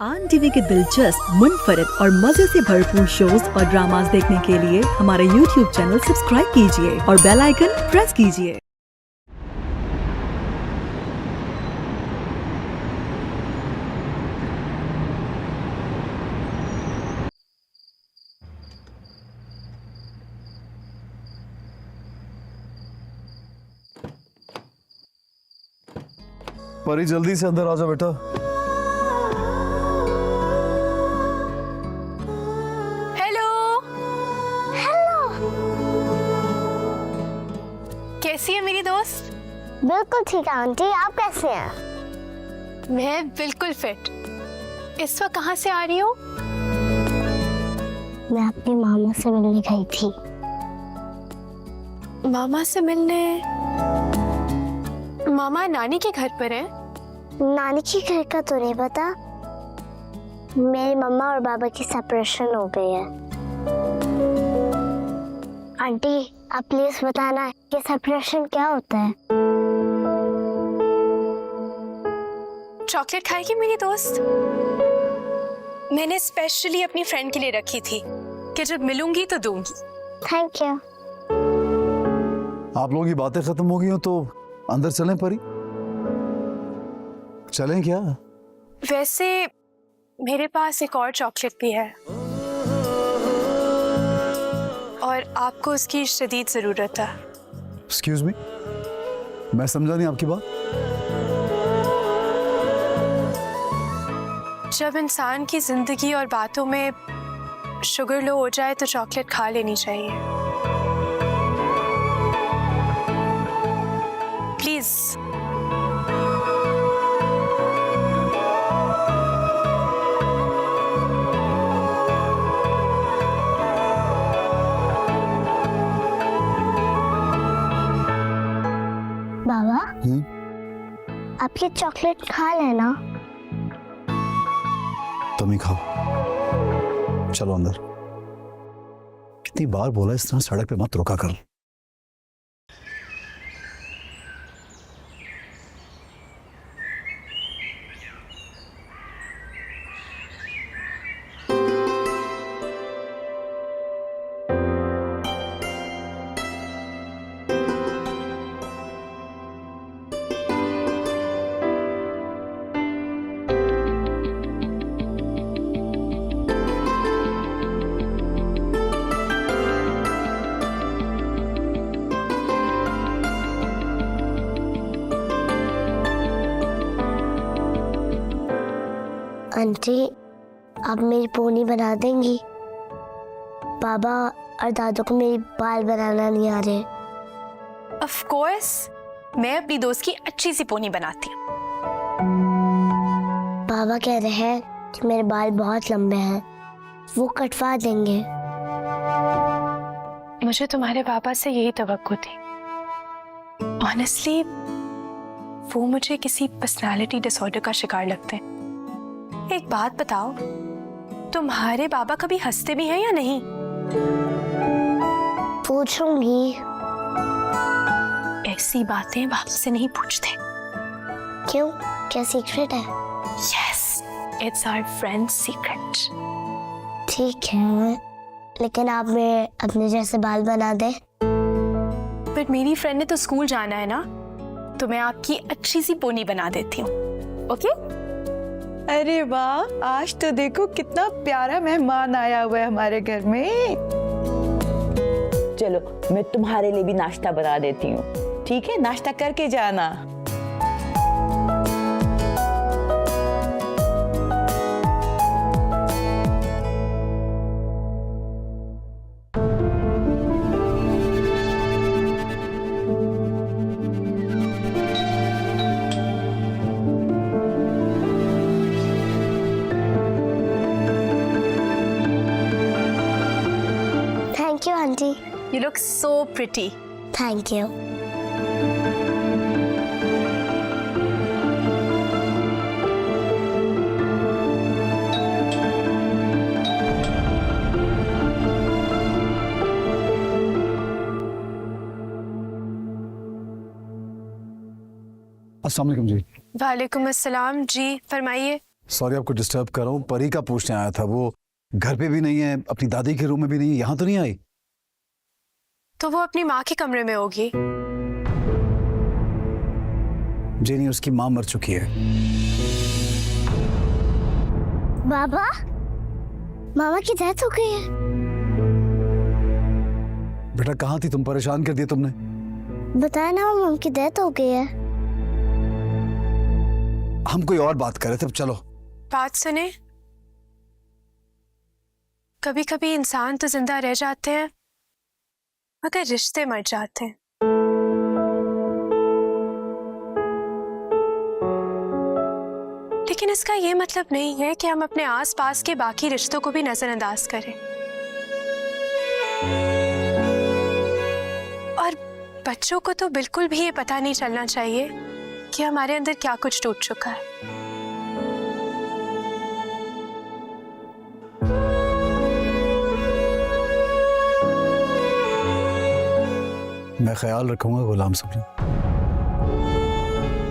आन टीवी के दिलचस्प, मुनफरिद और मजे से भरपूर शोज और ड्रामास देखने के लिए हमारे YouTube चैनल सब्सक्राइब कीजिए और बेल आइकन प्रेस कीजिए। परी जल्दी से अंदर आ जा बेटा। हेलो। कैसी है मेरी दोस्त? बिल्कुल ठीक है आंटी, आप कैसे हैं? मैं बिल्कुल फिट। इस वक्त कहाँ से आ रही हो? मैं अपनी मामा से मिलने गई थी। मामा से मिलने? मामा नानी के घर पर है? नानी के घर का तो नहीं पता। मेरी मम्मा और बाबा की सेपरेशन हो गई है। आंटी आप प्लीज बताना कि सेपरेशन क्या होता है। चॉकलेट खाएगी मेरी दोस्त? मैंने स्पेशली अपनी फ्रेंड के लिए रखी थी कि जब मिलूंगी तो दूंगी। Thank you. आप लोगों की बातें खत्म हो गई हो तो अंदर चलें परी? चलें क्या? वैसे मेरे पास एक और चॉकलेट भी है और आपको उसकी शदीद जरूरत है। एक्सक्यूज मी, मैं समझा नहीं आपकी बात। जब इंसान की जिंदगी और बातों में शुगर लो हो जाए तो चॉकलेट खा लेनी चाहिए। प्लीज। बाबा आप ये चॉकलेट खा लेना। तुम ही खाओ, चलो अंदर। कितनी बार बोला इस तरह सड़क पे मत रोका कर। आंटी आप मेरी पोनी बना देंगी? बाबा और दादू को मेरी बाल बनाना नहीं आ रहे। ऑफ कोर्स, मैं अपनी दोस्त की अच्छी सी पोनी बनाती हूँ। बाबा कह रहे हैं कि मेरे बाल बहुत लंबे हैं, वो कटवा देंगे। मुझे तुम्हारे पापा से यही तवक्को थी। ऑनेस्टली वो मुझे किसी पर्सनालिटी डिसऑर्डर का शिकार लगते हैं। एक बात बताओ, तुम्हारे बाबा कभी हंसते भी हैं या नहीं? पूछूंगी। ऐसी बातें बाप से नहीं पूछते। क्यों, क्या सीक्रेट है? Yes, it's our friends secret. ठीक है, लेकिन आप मेरे अपने जैसे बाल बना दे। बट मेरी फ्रेंड ने तो स्कूल जाना है ना, तो मैं आपकी अच्छी सी पोनी बना देती हूँ। ओके? अरे वाह, आज तो देखो कितना प्यारा मेहमान आया हुआ है हमारे घर में। चलो मैं तुम्हारे लिए भी नाश्ता बना देती हूँ, ठीक है? नाश्ता करके जाना। Thank you aunty. You look so pretty. Thank you. अस्सलाम वालेकुम जी। वालेकुम अस्सलाम जी, फरमाइए। सॉरी आपको डिस्टर्ब कर रहा हूँ, परी का पूछने आया था। वो घर पे भी नहीं है, अपनी दादी के रूम में भी नहीं है, यहाँ तो नहीं आई। तो वो अपनी माँ के कमरे में होगी। जी नहीं, उसकी माँ मर चुकी है। बाबा, मामा की डेथ हो गई है। बेटा कहाँ थी तुम? परेशान कर दिया तुमने। बताया ना मामा की डेथ हो गई है। हम कोई और बात कर रहे थे, अब चलो। बात सुने, कभी कभी इंसान तो जिंदा रह जाते हैं मगर रिश्ते मर जाते हैं। लेकिन इसका ये मतलब नहीं है कि हम अपने आसपास के बाकी रिश्तों को भी नजरअंदाज करें। और बच्चों को तो बिल्कुल भी ये पता नहीं चलना चाहिए कि हमारे अंदर क्या कुछ टूट चुका है। मैं ख्याल रखूंगा गुलाम सुप्रीम।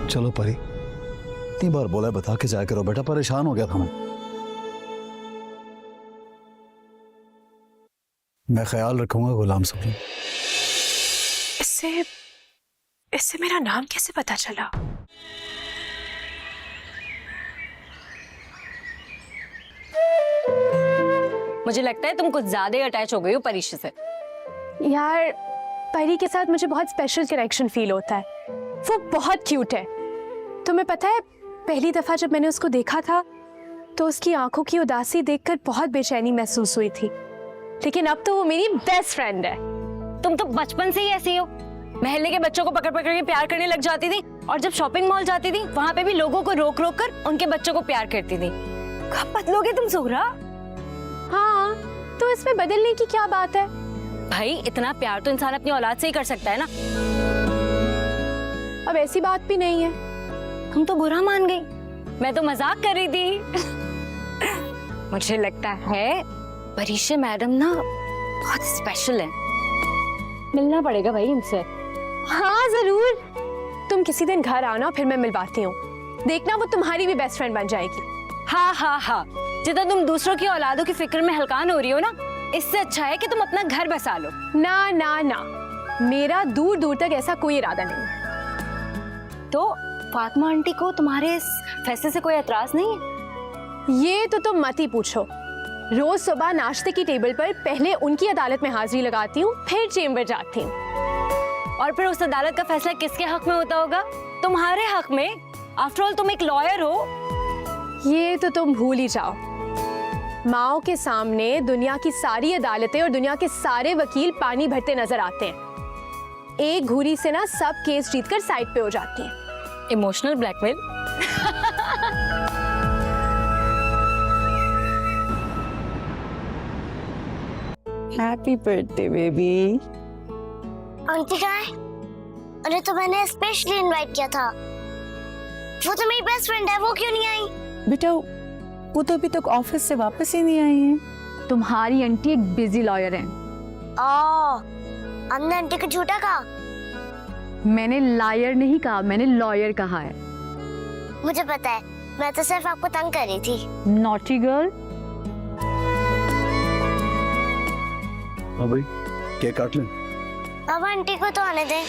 चलो परी, इतनी बार बोला है बता के जाया करो बेटा, परेशान हो गया था मैं ख्याल रखूंगा गुलाम सुप्रीम। इससे मेरा नाम कैसे पता चला? मुझे लगता है तुम कुछ ज्यादा ही अटैच हो गई हो परीक्षा से। यार, परी के साथ मुझे बहुत स्पेशल कनेक्शन फील होता है। वो बहुत क्यूट है। तुम्हें पता है, पहली दफा जब मैंने उसको देखा था तो उसकी आंखों की उदासी देखकर बहुत बेचैनी महसूस हुई थी। लेकिन अब तो वो मेरी बेस्ट फ्रेंड है। तुम तो बचपन से ही ऐसी हो, महल्ले के बच्चों को पकड़ पकड़ के प्यार करने लग जाती थी, और जब शॉपिंग मॉल जाती थी वहां पे भी लोगों को रोक रोक कर उनके बच्चों को प्यार करती थी। कब बदलोगे तुम सुगरा? हाँ, तो इसमें बदलने की क्या बात है? भाई इतना प्यार तो इंसान अपनी औलाद से ही कर सकता है ना। अब ऐसी बात भी नहीं है। तुम तो बुरा मान गई, मैं तो मजाक कर रही थी। मुझे लगता है परीक्षा मैडम ना बहुत स्पेशल है, मिलना पड़ेगा भाई इनसे। हाँ जरूर, तुम किसी दिन घर आना, फिर मैं मिलवाती हूँ। देखना वो तुम्हारी भी बेस्ट फ्रेंड बन जाएगी। हाँ हाँ हाँ, जितना तुम दूसरों की औलादों की फिक्र में हलकान हो रही हो ना, इससे अच्छा है कि तुम अपना घर बसा लो। ना ना ना, मेरा दूर दूर तक ऐसा कोई इरादा नहीं है। तो फातिमा आंटी को तुम्हारे इस फैसले से कोई एतराज नहीं है? ये तो तुम मत ही पूछो। रोज सुबह नाश्ते की टेबल पर पहले उनकी अदालत में हाजिरी लगाती हूँ, फिर चेम्बर जाती हूँ। और फिर उस अदालत का फैसला किसके हक में होता होगा? तुम्हारे हक में। आफ्टर ऑल तुम एक लॉयर हो। ये तो तुम भूल ही जाओ। माओ के सामने दुनिया की सारी अदालतें और दुनिया के सारे वकील पानी भरते नजर आते हैं। एक घूरी से ना सब केस जीतकर साइड पे हो जाती हैं। Emotional blackmail. Happy birthday baby. Aunty कहाँ है? अरे तो मैंने स्पेशली इनवाइट किया था। वो तो मेरी बेस्ट फ्रेंड है, वो क्यों नहीं आई? बेटा वो तो अभी तक ऑफिस से वापस ही नहीं आई हैं। तुम्हारी आंटी एक बिजी लॉयर है। हमने आंटी को झूठा कहा। मैंने लायर नहीं कहा, मैंने लॉयर कहा है। मुझे पता है, मैं तो सिर्फ आपको तंग कर रही थी। Naughty girl. हाँ भाई, केक काट लें। अब आंटी को तो आने दें।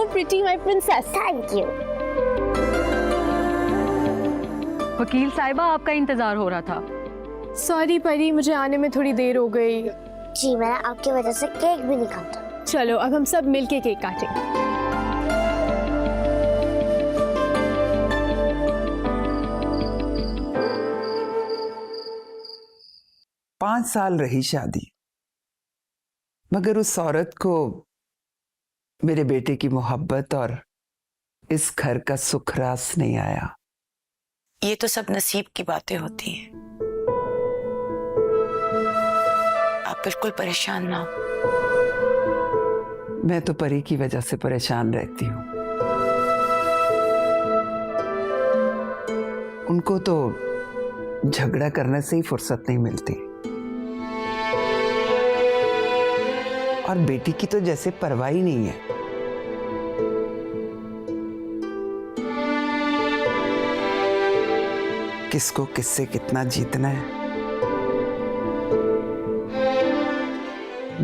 Pretty, my princess. Thank you. वकील साहिबा, आपका इंतजार हो रहा था। सॉरी परी, मुझे आने में थोड़ी देर हो गई। जी, मैंने आपकी वजह से केक भी नहीं काटा। चलो अब हम सब मिलके केक काटेंगे। 5 साल रही शादी, मगर उस औरत को मेरे बेटे की मोहब्बत और इस घर का सुख रास नहीं आया। ये तो सब नसीब की बातें होती हैं। आप बिल्कुल परेशान ना हो। मैं तो परी की वजह से परेशान रहती हूँ। उनको तो झगड़ा करने से ही फुर्सत नहीं मिलती, और बेटी की तो जैसे परवाह ही नहीं है। किसको किससे कितना जीतना है,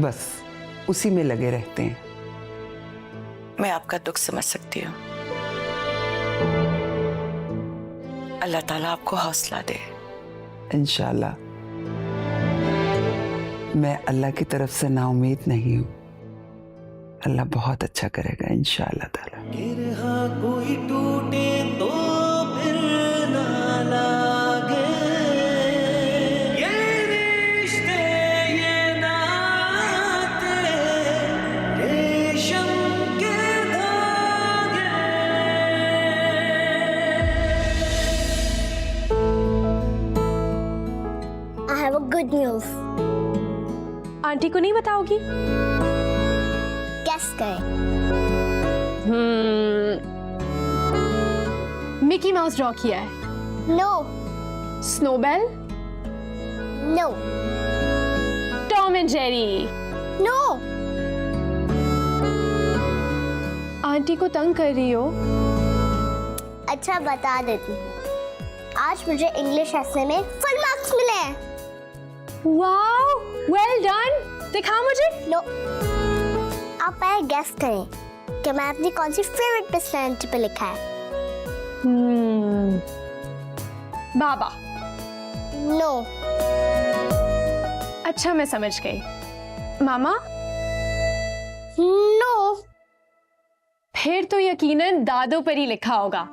बस उसी में लगे रहते हैं। मैं आपका दुख समझ सकती हूँ। अल्लाह ताला आपको हौसला दे। इंशाल्लाह। मैं अल्लाह की तरफ से नाउम्मीद नहीं हूँ। अल्लाह बहुत अच्छा करेगा इंशाल्लाह ताला। कोई टूटे तो फिर ना लागे, ये रिश्ते ये नाते रेशम के धागे। I have a good news. Aunty को नहीं बताओगी? Guess करें। मिकी माउस ड्रॉ किया है। No, स्नोबेल, no, Tom and Jerry. no. Aunty को तंग कर रही हो? अच्छा बता देती हूँ। आज मुझे इंग्लिश एसे में फुल मार्क्स मिले हैं। Wow, well done. दिखा मुझे। नो, आप पहले गेस करें कि मैं अपनी कौन सी फेवरेट पर्सनैलिटी पे लिखा है। बाबा। नो, अच्छा मैं समझ गई। मामा। नो, फिर तो यकीनन दादो पर ही लिखा होगा।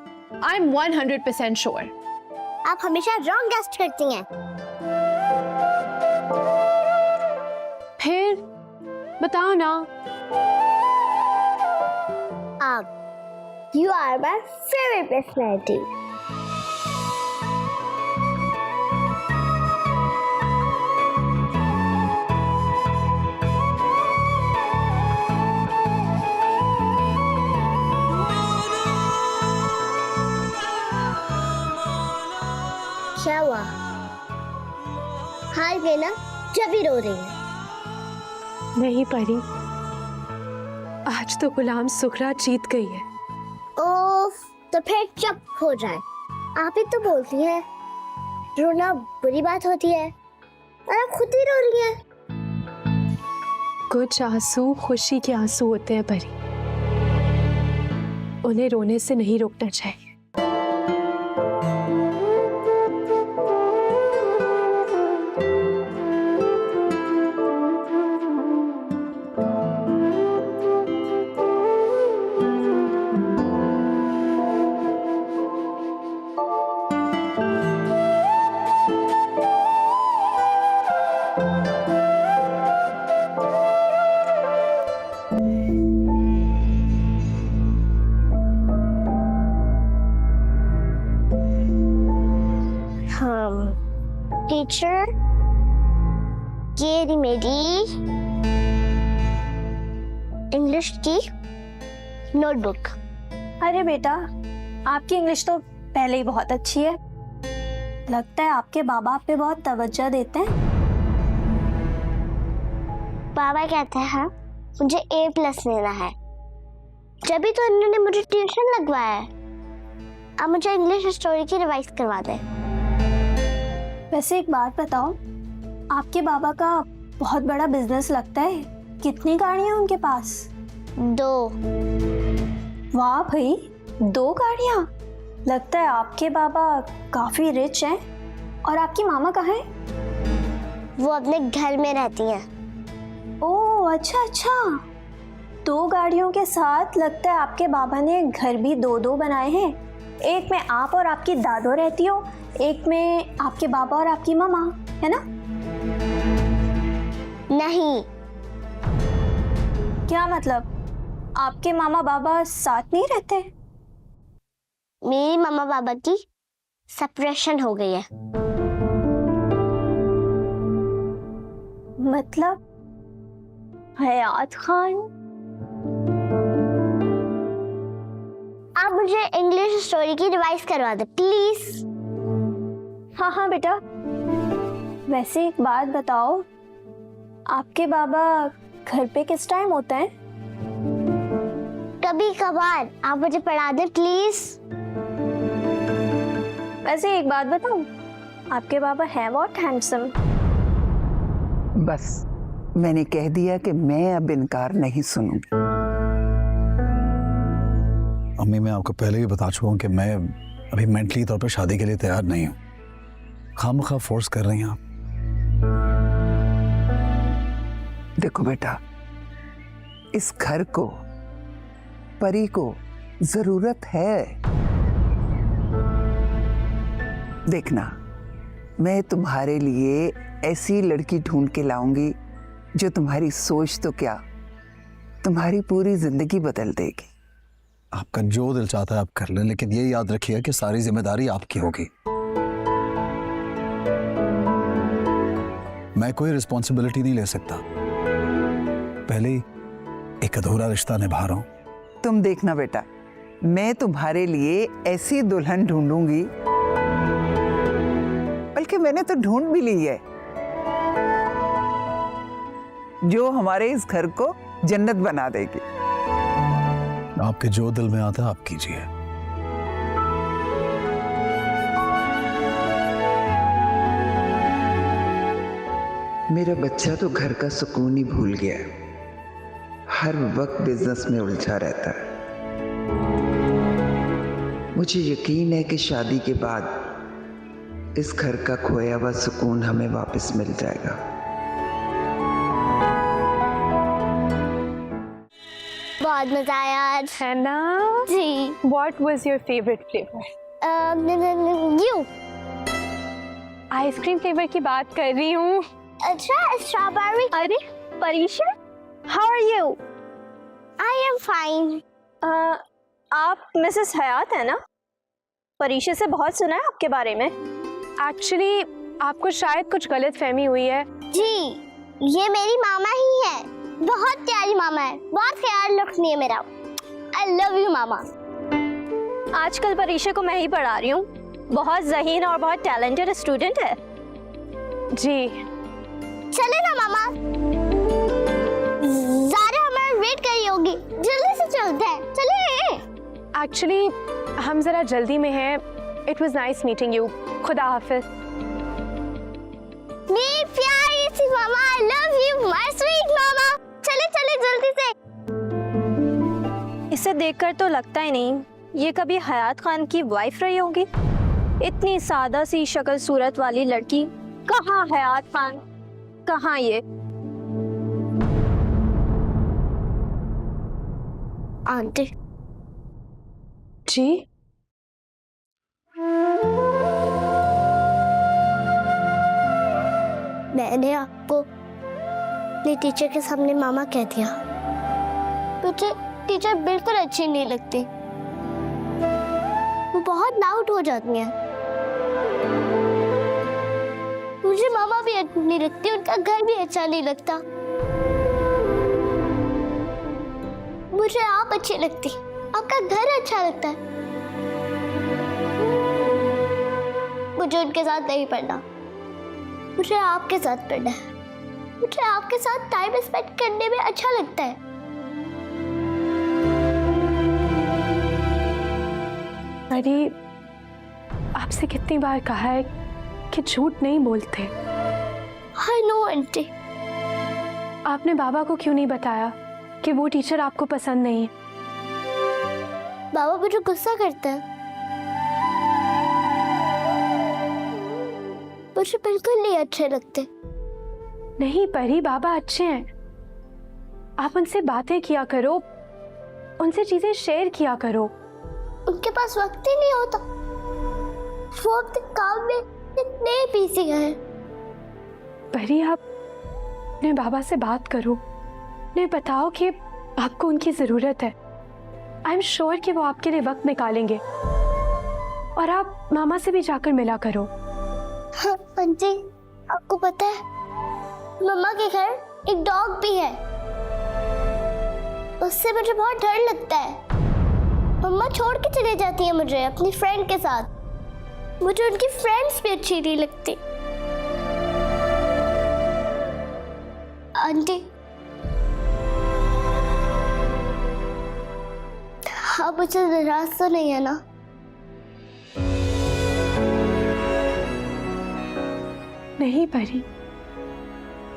I am 100% sure. आप हमेशा रॉन्ग गेस करती हैं। फिर बताओ ना। आप You are my favorite personality. क्या हुआ? हार गए ना, जब ही रो रही है। नहीं परी, आज तो गुलाम सुखरात जीत गई है। ओफ, तो फिर चुप हो जाए। आप ही तो बोलती हैं रोना बुरी बात होती है, और आप खुद ही रो रही हैं। कुछ आंसू खुशी के आंसू होते हैं परी, उन्हें रोने से नहीं रोकना चाहिए। टीचर, ये रही मेरी इंग्लिश की नोटबुक। अरे बेटा, आपकी इंग्लिश तो पहले ही बहुत अच्छी है। लगता है आपके बाबा आप पे बहुत तवज्जो देते हैं। बाबा कहते हैं मुझे A+ लेना है, जब भी तो इन्होंने मुझे ट्यूशन लगवाया है। अब मुझे इंग्लिश स्टोरी की रिवाइज करवा दे। वैसे एक बात बताओ, आपके बाबा का बहुत बड़ा बिजनेस लगता है। कितनी गाड़ियां उनके पास? 2। वाह भाई, 2 गाड़ियां। लगता है आपके बाबा काफी रिच हैं। और आपकी मामा कहाँ है? वो अपने घर में रहती हैं। ओह अच्छा अच्छा, 2 गाड़ियों के साथ लगता है आपके बाबा ने घर भी 2 बनाए हैं। एक में आप और आपकी दादो रहती हो, एक में आपके बाबा और आपकी मामा, है ना? नहीं, क्या मतलब? आपके मामा बाबा साथ नहीं रहते? मेरी मम्मा पापा की सेपरेशन हो गई है। मतलब हयात खान? आप मुझे इंग्लिश स्टोरी की रिवाइज करवा दे प्लीज। हाँ हाँ बेटा। वैसे एक बात बताओ, आपके बाबा घर पे किस टाइम होते हैं? कभी कभार। आप मुझे पढ़ा दे प्लीज। वैसे एक बात बताऊं, आपके बाबा हैं बहुत हैंडसम। बस मैंने कह दिया कि मैं अब इनकार नहीं सुनूंगी। अम्मी, मैं आपको पहले भी बता चुका हूँ कि मैं अभी मेंटली तौर पे शादी के लिए तैयार नहीं हूँ। खामखा फोर्स कर रही हैं आप। देखो बेटा, इस घर को, परी को जरूरत है। देखना, मैं तुम्हारे लिए ऐसी लड़की ढूंढ के लाऊंगी जो तुम्हारी सोच तो क्या, तुम्हारी पूरी जिंदगी बदल देगी। आपका जो दिल चाहता है आप कर लें, लेकिन ये याद रखिए कि सारी जिम्मेदारी आपकी होगी। मैं कोई रिस्पॉन्सिबिलिटी नहीं ले सकता। पहले ही एक अधूरा रिश्ता निभा रहा हूं। तुम देखना बेटा, मैं तुम्हारे लिए ऐसी दुल्हन ढूंढूंगी, बल्कि मैंने तो ढूंढ भी ली है, जो हमारे इस घर को जन्नत बना देगी। आपके जो दिल में आता है आप कीजिए। मेरा बच्चा तो घर का सुकून ही भूल गया है, हर वक्त बिजनेस में उलझा रहता है। मुझे यकीन है कि शादी के बाद इस घर का खोया हुआ सुकून हमें वापस मिल जाएगा। बहुत मजा आया आज। है ना? जी। What was your favorite flavor? You. Ice cream flavour की बात कर रही हूँ। अच्छा, स्ट्रॉबेरी। अरे Parisha, how are you? I am fine. आप मिसेस हयात है ना? परीशा से बहुत सुना है आपके बारे में। एक्चुअली आपको शायद कुछ गलत फहमी हुई है। जी, ये मेरी मामा ही है। बहुत प्यारी मामा है, बहुत ख्याल रखनी है मेरा। आई लव यू मामा। आजकल परीशा को मैं ही पढ़ा रही हूँ, बहुत ज़हीन और बहुत टैलेंटेड स्टूडेंट है। जी। चले ना मामा, ज़ारा हमारा वेट कर रही होगी, जल्दी से चलते हैं। चलिए। एक्चुअली हम जरा जल्दी में हैं। It was nice meeting you. खुदा हाफिज। मेरी प्यारी सी मामा, I love you my sweet mama. चले चले जल्दी से। इसे देखकर तो लगता ही नहीं ये कभी हयात खान की वाइफ रही होगी। इतनी सादा सी शक्ल सूरत वाली लड़की, कहाँ हयात खान, कहाँ ये। आंटी जी। मैंने आपको अपने टीचर के सामने मामा कह दिया। मुझे टीचर बिल्कुल अच्छी नहीं लगती, वो बहुत लाउड हो जाती हैं। मुझे मामा भी अच्छी नहीं लगती, उनका घर भी अच्छा नहीं लगता। मुझे आप अच्छी लगती, आपका घर अच्छा लगता है। मुझे उनके साथ नहीं पढ़ना, मुझे आपके साथ पढ़ना है। मुझे आपके साथ टाइम स्पेंड करने में अच्छा लगता है। अरे आपसे कितनी बार कहा है कि झूठ नहीं बोलते। I know aunty. आपने बाबा को क्यों नहीं बताया कि वो टीचर आपको पसंद नहीं है? बाबा मुझे गुस्सा करता है। मुझे बिल्कुल नहीं अच्छे लगते। नहीं परी, बाबा अच्छे हैं। आप उनसे बातें किया करो, उनसे चीजें शेयर किया करो। उनके पास वक्त ही नहीं होता, वो अपने काम में इतने बिजी हैं। परी, आप अपने बाबा से बात करो, उन्हें बताओ कि आपको उनकी ज़रूरत है। आई एम श्योर कि वो आपके लिए वक्त निकालेंगे। और आप मामा से भी जाकर मिला करो। हाँ आंटी, आपको पता है मम्मा के घर एक डॉग भी है। उससे मुझे बहुत डर लगता है। मम्मा छोड़ के चली जाती है मुझे अपनी फ्रेंड के साथ। मुझे उनकी फ्रेंड्स भी अच्छी नहीं लगती। आंटी, आप मुझे नाराज तो नहीं है ना? नहीं परी,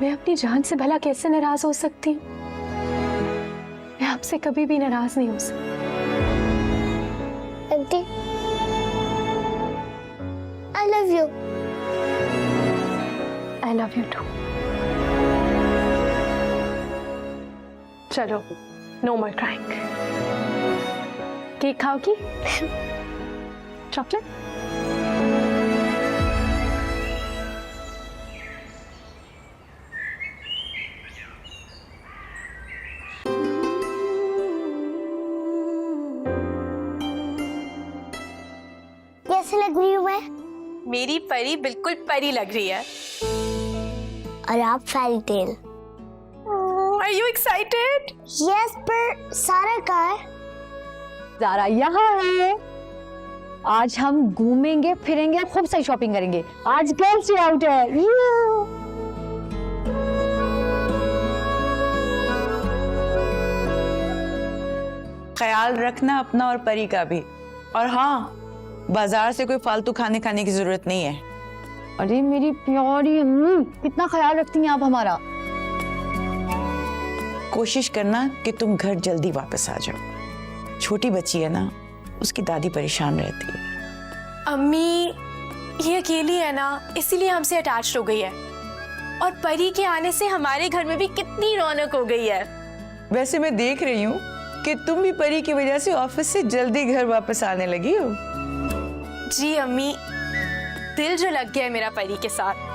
मैं अपनी जान से भला कैसे नाराज हो सकती हूँ? मैं आपसे कभी भी नाराज नहीं हो सकती। Aunty, I love you. I love you too. चलो, no more crying. केक खाओगी? चॉकलेट? कैसे लग रही हूँ मैं? मेरी परी बिल्कुल परी लग रही है। और आप fairy tale. Are you excited? Yes, पर सारा कहाँ है? ज़ारा यहाँ है। आज हम घूमेंगे फिरेंगे, खूब सारी शॉपिंग करेंगे। आज गर्ल्स डे आउट है। ख्याल रखना अपना और परी का भी। और हाँ, बाजार से कोई फालतू खाने की जरूरत नहीं है। अरे मेरी प्यारी अम्मी, कितना ख्याल रखती हैं आप हमारा। कोशिश करना कि तुम घर जल्दी वापस आ जाओ। छोटी बच्ची है ना, उसकी दादी परेशान रहती है। अम्मी ये अकेली है ना, इसीलिए हमसे अटैच हो गई है। और परी के आने से हमारे घर में भी कितनी रौनक हो गई है। वैसे मैं देख रही हूँ कि तुम भी परी की वजह से ऑफिस से जल्दी घर वापस आने लगी हो। जी अम्मी, दिल जो लग गया है मेरा परी के साथ।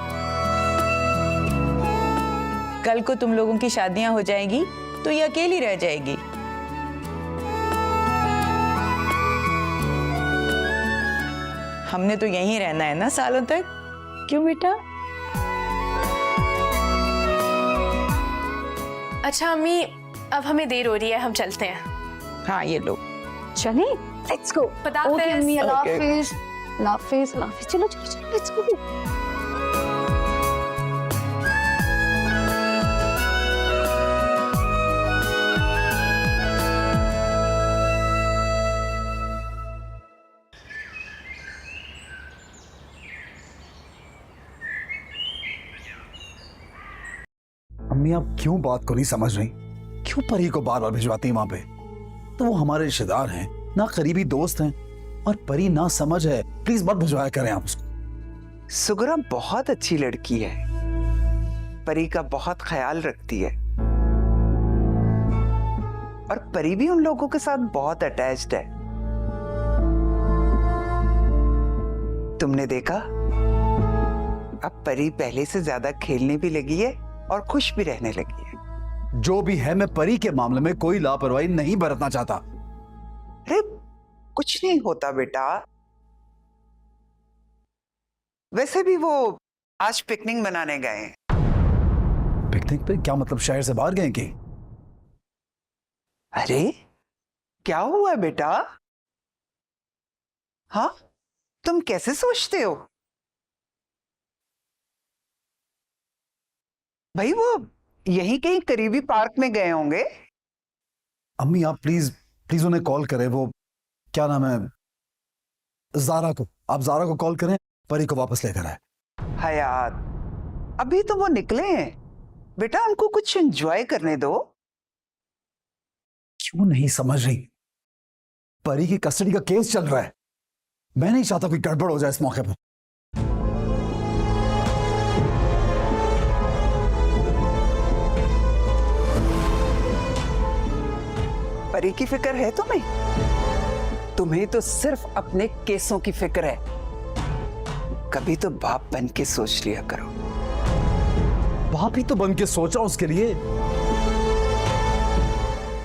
कल को तुम लोगों की शादियां हो जाएगी तो ये अकेली रह जाएगी। हमने तो यहीं रहना है ना सालों तक, क्यों बेटा? अच्छा अम्मी, अब हमें देर हो रही है, हम चलते हैं। हाँ ये लो। चले, लेट्स गो। ओके अम्मी, अल्लाह हाफिज। अल्लाह हाफिज, अल्लाह हाफिज। चलो चलो चलो, लेट्स गो। अम्मी, आप क्यों बात को नहीं समझ रही? क्यों परी को बार बार भिजवाती हैं वहां पे? तो वो हमारे रिश्तेदार हैं ना, करीबी दोस्त हैं। और परी ना समझ है, प्लीज मत भिजवाया करें आप उसको। सुगरा बहुत अच्छी लड़की है, परी का बहुत ख्याल रखती है। और परी भी उन लोगों के साथ बहुत अटैच्ड है। तुमने देखा, अब परी पहले से ज्यादा खेलने भी लगी है और खुश भी रहने लगी है। जो भी है, मैं परी के मामले में कोई लापरवाही नहीं बरतना चाहता। अरे कुछ नहीं होता बेटा। वैसे भी वो आज पिकनिक मनाने गए हैं। पिकनिक पे? क्या मतलब, शहर से बाहर गए कि? अरे क्या हुआ बेटा? हाँ, तुम कैसे सोचते हो? भाई वो यहीं कहीं करीबी पार्क में गए होंगे। अम्मी आप प्लीज प्लीज उन्हें कॉल करें। वो क्या नाम है, ज़ारा को। आप ज़ारा को कॉल करें, परी को वापस लेकर आए। हयात, अभी तो वो निकले हैं बेटा, उनको कुछ एंजॉय करने दो। क्यों नहीं समझ रही? परी की कस्टडी का केस चल रहा है। मैं नहीं चाहता कोई गड़बड़ हो जाए इस मौके पर। परी की फिक्र है तुम्हें? तुम्हें तो सिर्फ अपने केसों की फिक्र है। कभी तो बाप बन के सोच लिया करो। बाप ही तो बन के सोचा उसके लिए।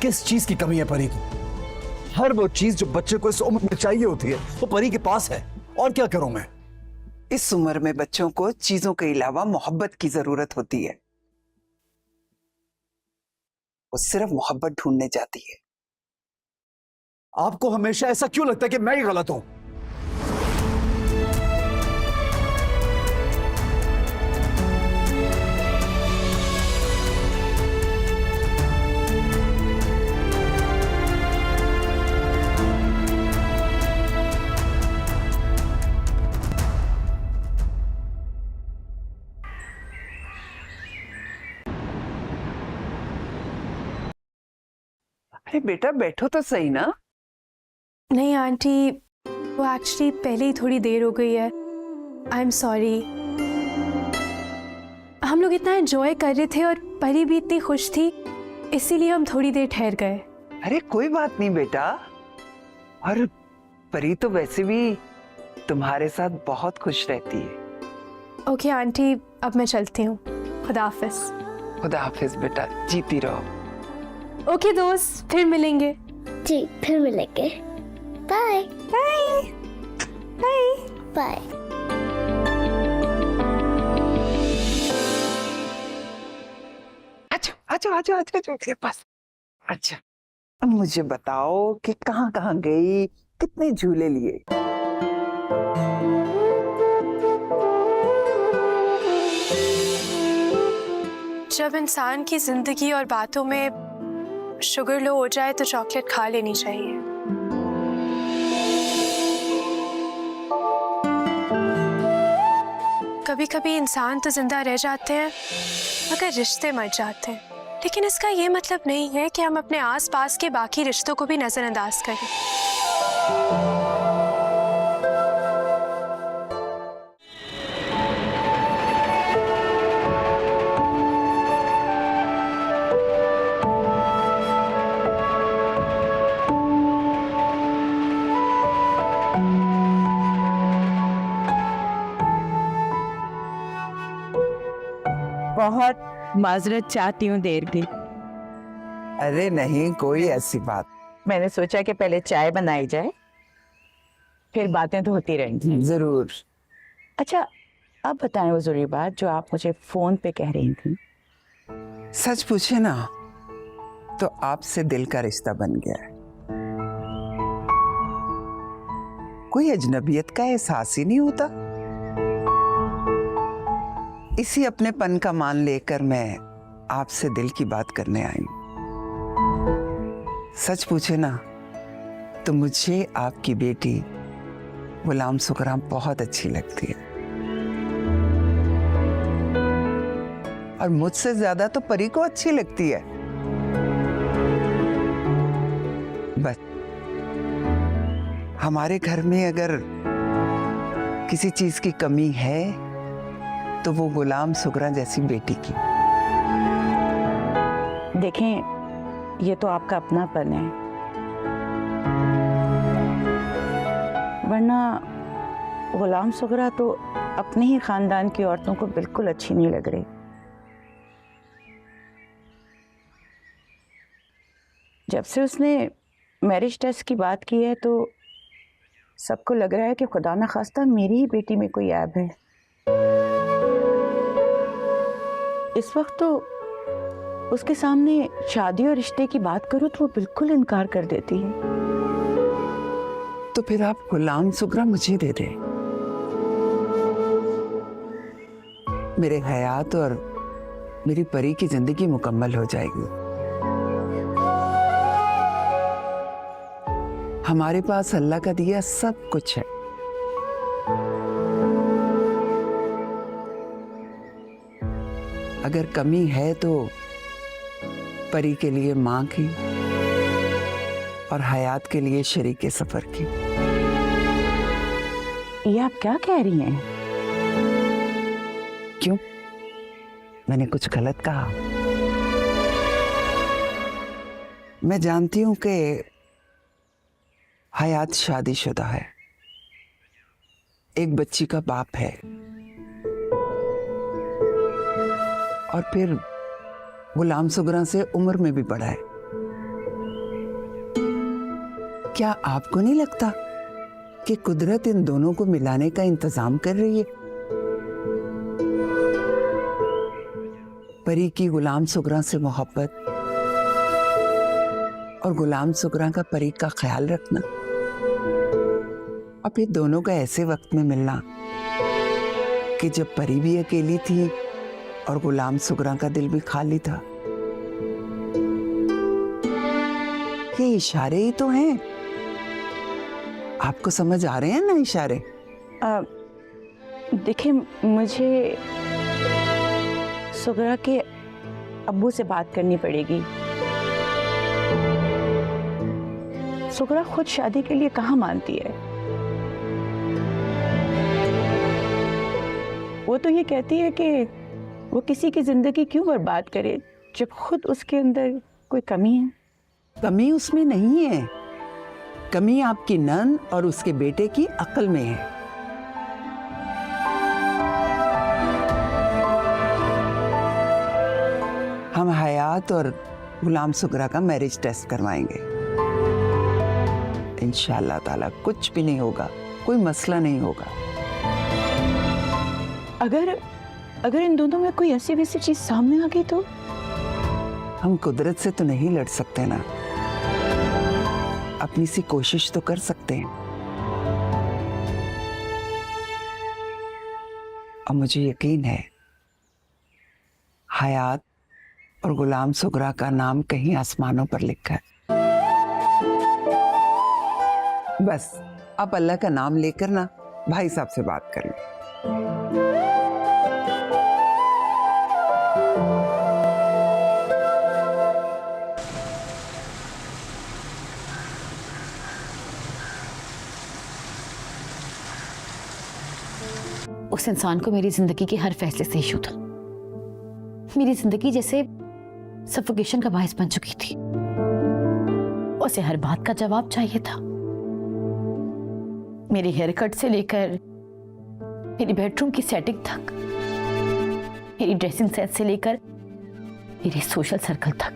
किस चीज की कमी है परी को? हर वो चीज जो बच्चे को इस उम्र में चाहिए होती है वो परी के पास है। और क्या करूं मैं? इस उम्र में बच्चों को चीजों के अलावा मोहब्बत की जरूरत होती है। वो सिर्फ मोहब्बत ढूंढने जाती है। आपको हमेशा ऐसा क्यों लगता है कि मैं ही गलत हूं? अरे बेटा बैठो तो सही ना। नहीं आंटी, वो एक्चुअली पहले ही थोड़ी देर हो गई है। I am sorry. हम लोग इतना एंजॉय कर रहे थे और परी भी इतनी खुश थी, इसीलिए हम थोड़ी देर ठहर गए। अरे कोई बात नहीं बेटा। और परी तो वैसे भी तुम्हारे साथ बहुत खुश रहती है। ओके आंटी, अब मैं चलती हूँ। खुदा हाफिज। खुदा हाफिज बेटा, जीती रहो। ओके दोस्त, फिर मिलेंगे। जी फिर मिलेंगे। Bye bye bye. बाय। अच्छा अच्छा अच्छा अच्छा अच्छा बस। अच्छा अब मुझे बताओ कि कहाँ कहाँ गई, कितने झूले लिए? जब इंसान की जिंदगी और बातों में शुगर लो हो जाए तो चॉकलेट खा लेनी चाहिए। कभी कभी इंसान तो जिंदा रह जाते हैं मगर रिश्ते मर जाते हैं, लेकिन इसका ये मतलब नहीं है कि हम अपने आसपास के बाकी रिश्तों को भी नजरअंदाज करें। बहुत माजरत चाहती हूँ देर की। अरे नहीं कोई ऐसी बात। मैंने सोचा कि पहले चाय बनाई जाए, फिर बातें तो होती रहेंगी। जरूर। अच्छा अब बताएं वो जरूरी बात जो आप मुझे फोन पे कह रही थी। सच पूछे ना तो आपसे दिल का रिश्ता बन गया है। कोई अजनबियत का एहसास ही नहीं होता। इसी अपनेपन का मान लेकर मैं आपसे दिल की बात करने आई। सच पूछे ना तो मुझे आपकी बेटी गुलाम सुकराम बहुत अच्छी लगती है, और मुझसे ज्यादा तो परी को अच्छी लगती है। बस हमारे घर में अगर किसी चीज की कमी है तो वो गुलाम सुगरा जैसी बेटी की। देखें ये तो आपका अपनापन है, वरना गुलाम सुगरा तो अपने ही खानदान की औरतों को बिल्कुल अच्छी नहीं लग रही। जब से उसने मैरिज टेस्ट की बात की है तो सबको लग रहा है कि खुदा न खास्ता मेरी ही बेटी में कोई ऐब है। इस वक्त तो उसके सामने शादी और रिश्ते की बात करो तो वो बिल्कुल इनकार कर देती है। तो फिर आप गुलाम सुगरा मुझे दे दे। मेरे हयात और मेरी परी की जिंदगी मुकम्मल हो जाएगी। हमारे पास अल्लाह का दिया सब कुछ है। अगर कमी है तो परी के लिए माँ की और हयात के लिए शरीके सफर की। ये आप क्या कह रही हैं? क्यों, मैंने कुछ गलत कहा? मैं जानती हूं कि हयात शादीशुदा है, एक बच्ची का बाप है, और फिर गुलाम सुगरा से उम्र में भी बड़ा है। क्या आपको नहीं लगता कि कुदरत इन दोनों को मिलाने का इंतजाम कर रही है? परी की गुलाम सुगरा से मोहब्बत और गुलाम सुगरा का परी का ख्याल रखना, अब ये दोनों का ऐसे वक्त में मिलना कि जब परी भी अकेली थी और गुलाम सुगरा का दिल भी खाली था। ये इशारे ही तो हैं। आपको समझ आ रहे हैं ना इशारे? देखिए, मुझे सुगरा के अब्बू से बात करनी पड़ेगी। सुगरा खुद शादी के लिए कहाँ मानती है। वो तो ये कहती है कि वो किसी की जिंदगी क्यों बर्बाद करे जब खुद उसके अंदर कोई कमी है। कमी उसमें नहीं है, कमी आपकी नन और उसके बेटे की अक्ल में है। हम हयात और गुलाम सुगरा का मैरिज टेस्ट करवाएंगे। इंशाअल्लाह ताला कुछ भी नहीं होगा, कोई मसला नहीं होगा। अगर इन दोनों में कोई ऐसी वैसी चीज सामने आ गई तो? हम कुदरत से तो नहीं लड़ सकते ना, अपनी सी कोशिश तो कर सकते हैं। और मुझे यकीन है हयात और गुलाम सुगरा का नाम कहीं आसमानों पर लिखा है। बस आप अल्लाह का नाम लेकर ना भाई साहब से बात कर लें। उस इंसान को मेरी जिंदगी के हर फैसले से इशू था। मेरी जिंदगी जैसे सफोकेशन का बायस बन चुकी थी। उसे हर बात का जवाब चाहिए था, मेरी हेयर कट से लेकर मेरी बेडरूम की सेटिंग तक, मेरी ड्रेसिंग सेंस से लेकर मेरे सोशल सर्कल तक।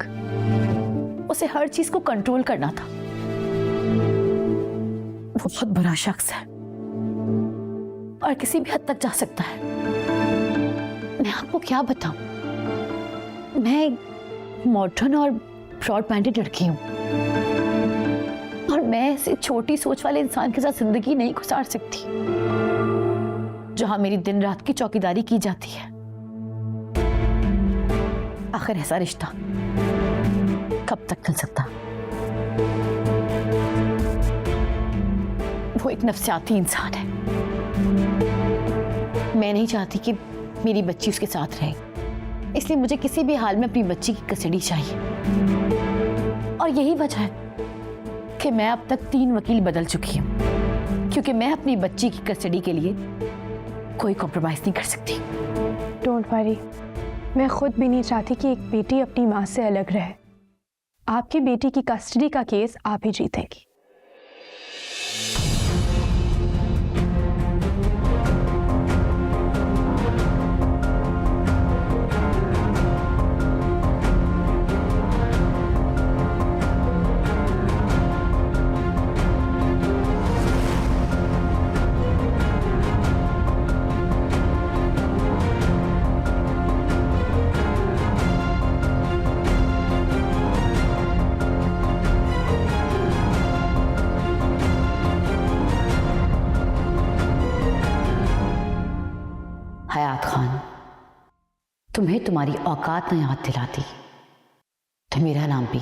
उसे हर चीज को कंट्रोल करना था। वो बहुत बुरा शख्स है और किसी भी हद तक जा सकता है। मैं आपको क्या बताऊं, मैं मॉडर्न और ब्रॉड माइंडेड लड़की हूं और मैं ऐसे छोटी सोच वाले इंसान के साथ जिंदगी नहीं गुजार सकती जहां मेरी दिन रात की चौकीदारी की जाती है। आखिर ऐसा रिश्ता कब तक चल सकता? वो एक नफसियाती इंसान है। मैं नहीं चाहती कि मेरी बच्ची उसके साथ रहे, इसलिए मुझे किसी भी हाल में अपनी बच्ची की कस्टडी चाहिए। और यही वजह है कि मैं अब तक 3 वकील बदल चुकी हूँ, क्योंकि मैं अपनी बच्ची की कस्टडी के लिए कोई कॉम्प्रोमाइज नहीं कर सकती। डोंट वरी, मैं खुद भी नहीं चाहती कि एक बेटी अपनी माँ से अलग रहे। आपकी बेटी की कस्टडी का केस आप ही जीतेंगी। हयात खान, तुम्हें तुम्हारी औकात ने याद दिलाती तो मेरा नाम भी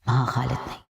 महाखालिद नहीं।